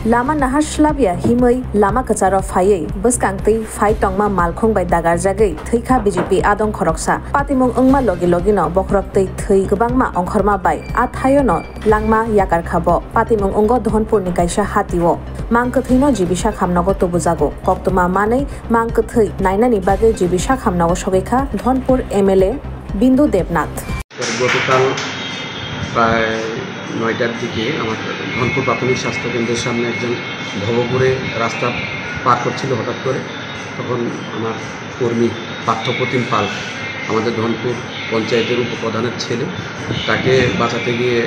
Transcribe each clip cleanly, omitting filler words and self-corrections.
Lama nahar slabia himai lama kacharo phaiei buskangtei phai tongma malkhung bai dagar jagai thikha BJP adong khoroksa patimung ongma logi no bokhroktei thei gobangma ongkhorma bai athayono langma yakar khabo patimung ongo dhonpur ni kaisa hatio mangkathaino jibisa khamnago tobujago koktoma manei mangkathai nainani bage jibisa khamnago sogeikha dhonpur MLA বিন্দু দেবনাথ। গতকাল প্রায় ৯টার দিকে আমার ধনপুর প্রাথমিক স্বাস্থ্যকেন্দ্রের সামনে একজন ভবঘুরে রাস্তা পার করছিল হঠাৎ করে। তখন আমার কর্মী পার্থপ্রতিম পাল, আমাদের ধনপুর পঞ্চায়েতের উপপ্রধানের ছেলে, তাকে বাঁচাতে গিয়ে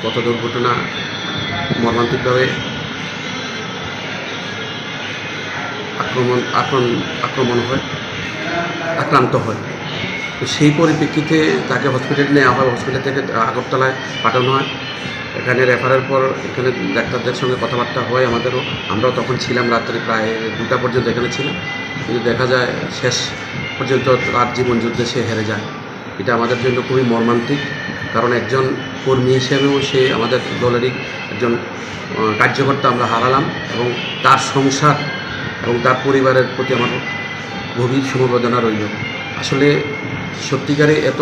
পথ দুর্ঘটনা মর্মান্তিকভাবে আক্রান্ত হয়। তো সেই পরিপ্রেক্ষিতে তাকে হসপিটালে নেওয়া হয়, হসপিটাল থেকে আগরতলায় পাঠানো হয়। এখানে রেফারের পর এখানে ডাক্তারদের সঙ্গে কথাবার্তা হয় আমাদেরও, আমরাও তখন ছিলাম, রাত্রে প্রায় 2টা পর্যন্ত এখানে ছিলাম। কিন্তু দেখা যায় শেষ পর্যন্ত তার জীবনযুদ্ধে সে হেরে যায়। এটা আমাদের জন্য খুবই মর্মান্তিক, কারণ একজন কর্মী হিসেবেও সে আমাদের দলেরই একজন কার্যকর্তা আমরা হারালাম, এবং তার সংসার এবং তার পরিবারের প্রতি আমার গভীর সমবেদনা রইল। আসলে সত্যিকারে এত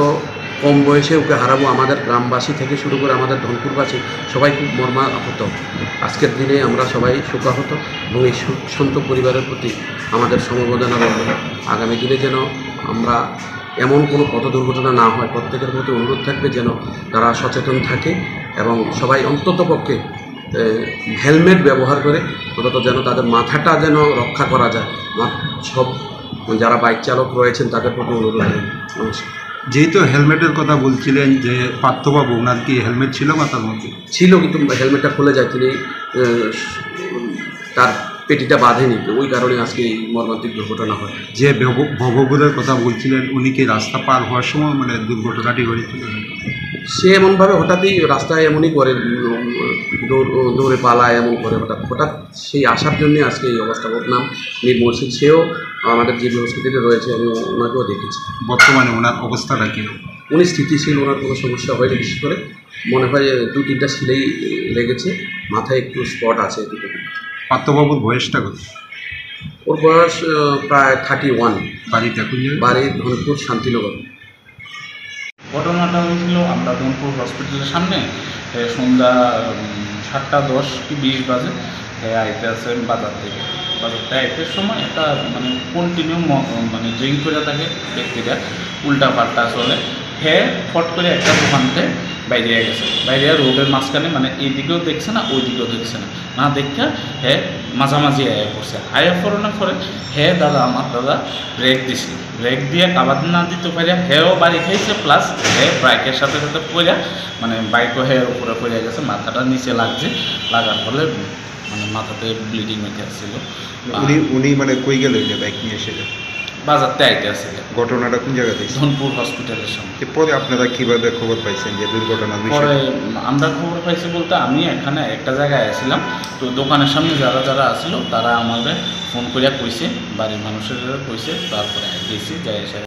কম বয়সে ওকে হারাবো, আমাদের গ্রামবাসী থেকে শুরু করে আমাদের ধনপুরবাসী সবাই খুব মর্মাহত। আজকের দিনে আমরা সবাই শোকাহত, এবং এই সন্ত পরিবারের প্রতি আমাদের সমবেদনা রইল। আগামী দিনে যেন আমরা এমন কোনো পথ দুর্ঘটনা না হয়, প্রত্যেকের প্রতি অনুরোধ থাকবে যেন তারা সচেতন থাকে এবং সবাই অন্ততপক্ষে হেলমেট ব্যবহার করে অন্তত যেন তাদের মাথাটা যেন রক্ষা করা যায়। সব যারা বাইক চালক রয়েছেন তাদের প্রতি অনুরোধ। নমস্কার। যেহেতু হেলমেটের কথা বলছিলেন, যে পার্থবাবু ওনার কি হেলমেট ছিল মাথার মধ্যে? ছিল, কিন্তু হেলমেটটা খুলে যায়, তিনি তার পেটিটা বাঁধেনি, ওই কারণে আজকে এই মর্মান্তিক দুর্ঘটনা হয়। যে ভবঘুরের কথা বলছিলেন, উনি কি রাস্তা পার হওয়ার সময় দুর্ঘটনাটি ঘটেছিল? সে এমনভাবে হঠাৎই রাস্তায় এমনই করে দৌড়ে পালায়, এমন করে হঠাৎ সেই আসার জন্যে আজকে এই অবস্থা। ওর নাম মীর মুর্শিদ, সেও আমাদের জিবি হসপিটালে রয়েছে, আমি ওনাকেও দেখেছি। বর্তমানে ওনার অবস্থাটা কী? উনি স্থিতিশীল, ওনার কোনো সমস্যা হয়নি। বিশেষ করে মনে হয় 2-3টা সিলাই লেগেছে, মাথায় একটু স্পট আছে। পার্থবাবুর বয়সটা কত? ওর বয়স প্রায় 31। বাড়িতে এখন বাড়ি ধনপুর শান্তিনগর। ঘটনাটা হয়েছিল আমরা ধনপুর হসপিটালের সামনে সন্ধ্যা 7:10 কি 20 বাজে আইতে আসেন বাজারতে আইতের সময় একটা কন্টিনিউ ড্রিঙ্ক করে থাকে ব্যক্তিরা, উল্টা পাল্টা চলে। ফট করে একটা দোকানতে বাইরে গেছে, বাইরে রোডের মাঝখানে, এইদিকেও দেখছে না ওই দিকেও দেখছে না দেখা মাঝামাঝি আয়া পড়ছে। আয়া পড়ানোর পরে দাদা আমার দাদা ব্রেক দিছে, ব্রেক দিয়ে কাবার না দিতে পারে হেও বাড়ি খাইছে, প্লাস বাইকের সাথে সাথে পড়া বাইকও উপরে পড়ে গেছে, মাথাটা নিচে লাগছে, লাগার ফলে মাথাতে ব্লিডিং হইতে আসছিল। উনি কই গেল বাইক নিয়ে এসে? বাজারতে আইতে আসছিল। ঘটনাটা কোন জায়গাতে? ধনপুর হসপিটালের সামনে। পরে আপনারা কিভাবে খবর পাইছেন যে দুর্ঘটনা? পরে আমরা খবর পাইছি বলতে, আমি এখানে একটা জায়গায় আসছিলাম, তো দোকানের সামনে যারা আসছিল তারা আমাদের ফোন করিয়া কইছে, বাড়ির মানুষের কইছে, তারপরে গেছি যাই এসে